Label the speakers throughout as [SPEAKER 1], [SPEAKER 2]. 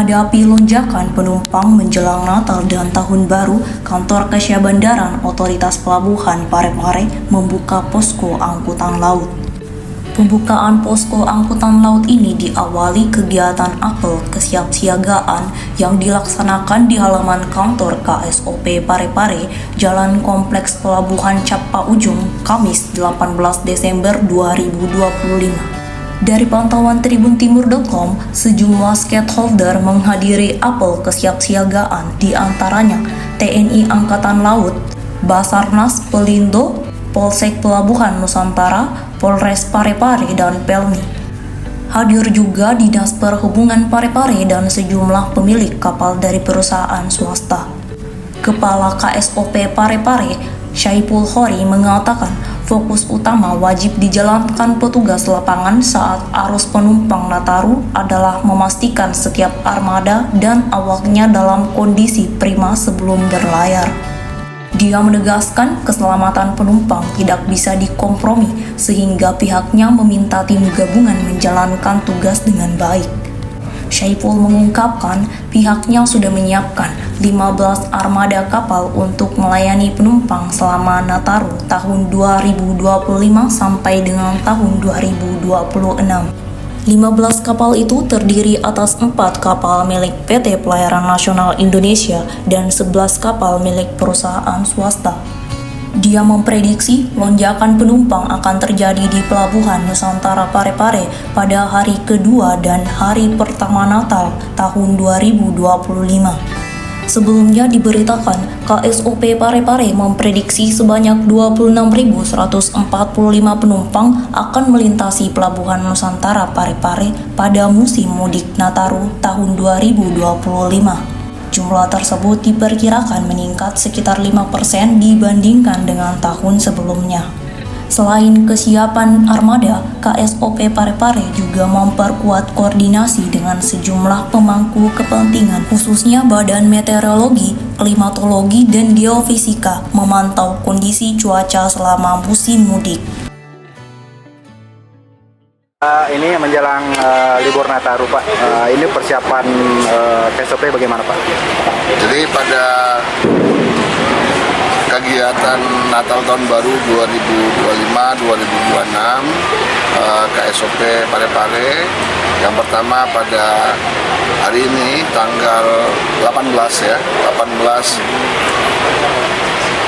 [SPEAKER 1] Menghadapi lonjakan penumpang menjelang Natal dan Tahun Baru, Kantor Kasya Bandaran Otoritas Pelabuhan Parepare membuka posko angkutan laut. Pembukaan posko angkutan laut ini diawali kegiatan apel kesiapsiagaan yang dilaksanakan di halaman kantor KSOP Parepare, Jalan Kompleks Pelabuhan Capa Ujung, Kamis 18 Desember 2025. Dari pantauan tribuntimur.com, sejumlah stakeholder menghadiri apel kesiapsiagaan, di antaranya TNI Angkatan Laut, Basarnas Pelindo, Polsek Pelabuhan Nusantara, Polres Parepare, dan Pelni. Hadir juga Dinas Perhubungan Parepare dan sejumlah pemilik kapal dari perusahaan swasta. Kepala KSOP Parepare, Syaiful Khori, mengatakan fokus utama wajib dijalankan petugas lapangan saat arus penumpang Nataru adalah memastikan setiap armada dan awaknya dalam kondisi prima sebelum berlayar. Dia menegaskan keselamatan penumpang tidak bisa dikompromi sehingga pihaknya meminta tim gabungan menjalankan tugas dengan baik. Syaiful mengungkapkan pihaknya sudah menyiapkan 15 armada kapal untuk melayani penumpang selama Nataru tahun 2025 sampai dengan tahun 2026. 15 kapal itu terdiri atas 4 kapal milik PT Pelayaran Nasional Indonesia dan 11 kapal milik perusahaan swasta. Dia memprediksi lonjakan penumpang akan terjadi di Pelabuhan Nusantara Parepare pada hari kedua dan hari pertama Natal tahun 2025. Sebelumnya diberitakan, KSOP Parepare memprediksi sebanyak 26.145 penumpang akan melintasi Pelabuhan Nusantara Parepare pada musim mudik Nataru tahun 2025. Jumlah tersebut diperkirakan meningkat sekitar 5% dibandingkan dengan tahun sebelumnya. Selain kesiapan armada, KSOP Parepare juga memperkuat koordinasi dengan sejumlah pemangku kepentingan, khususnya Badan Meteorologi, Klimatologi, dan Geofisika, memantau kondisi cuaca selama musim mudik.
[SPEAKER 2] Ini menjelang libur Nataru, Pak. Ini persiapan KSOP bagaimana, Pak?
[SPEAKER 3] Jadi pada kegiatan Natal Tahun Baru 2025-2026 KSOP Parepare yang pertama pada hari ini tanggal 18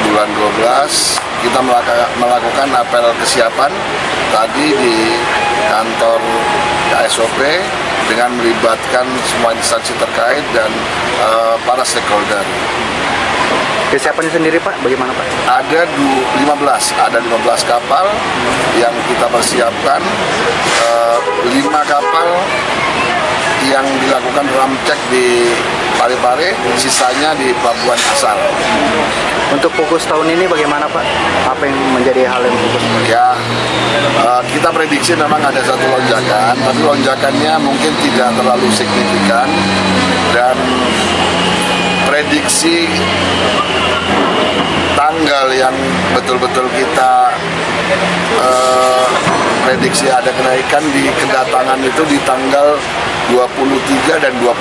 [SPEAKER 3] bulan 12 kita melakukan apel kesiapan tadi di kantor KSOP dengan melibatkan semua instansi terkait dan para stakeholder.
[SPEAKER 2] Kesiapannya sendiri, Pak, bagaimana, Pak?
[SPEAKER 3] Ada 15 kapal yang kita persiapkan, 5 kapal yang dilakukan ram cek di Parepare, sisanya di pelabuhan asal.
[SPEAKER 2] Untuk fokus tahun ini bagaimana, Pak? Apa yang menjadi hal yang fokus?
[SPEAKER 3] Ya, kita prediksi memang ada satu lonjakan, tapi lonjakannya mungkin tidak terlalu signifikan dan prediksi tanggal yang betul-betul kita prediksi ada kenaikan di kedatangan itu di tanggal 23 dan 24.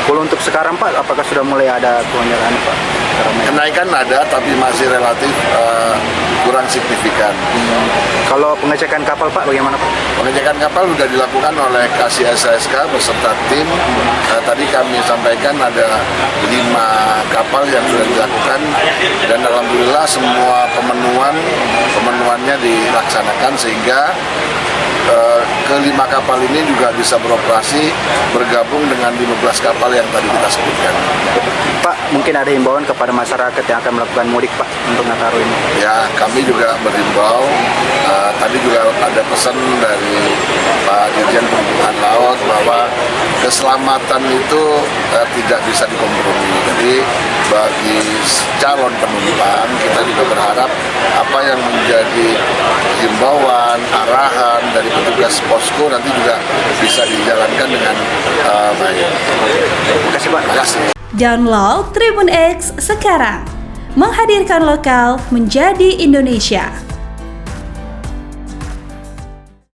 [SPEAKER 2] Kalau untuk sekarang, Pak, apakah sudah mulai ada kelonjakan, Pak?
[SPEAKER 3] Kenaikan ada, tapi masih relatif kurang signifikan.
[SPEAKER 2] Kalau pengecekan kapal, Pak, bagaimana, Pak?
[SPEAKER 3] Pengecekan kapal sudah dilakukan oleh KCSSK beserta tim. Tadi kami sampaikan ada 5 kapal yang sudah dilakukan dan alhamdulillah semua pemenuhannya dilaksanakan sehingga ke-5 kapal ini juga bisa beroperasi bergabung dengan 15 kapal yang tadi kita sebutkan.
[SPEAKER 2] Pak, mungkin ada himbauan kepada masyarakat yang akan melakukan mudik, Pak, untuk Nataru ini?
[SPEAKER 3] Ya, kami juga berimbau. Tadi juga ada pesan dari Pak Dirjen Perhubungan Laut bahwa keselamatan itu tidak bisa dikompromi. Jadi bagi calon penumpang kita juga berharap apa yang menjadi himbauan, arahan dari petugas posko nanti juga bisa dijalankan dengan baik.
[SPEAKER 2] Terima kasih, Pak.
[SPEAKER 3] Terima kasih.
[SPEAKER 4] Download Tribun X sekarang, menghadirkan lokal menjadi Indonesia.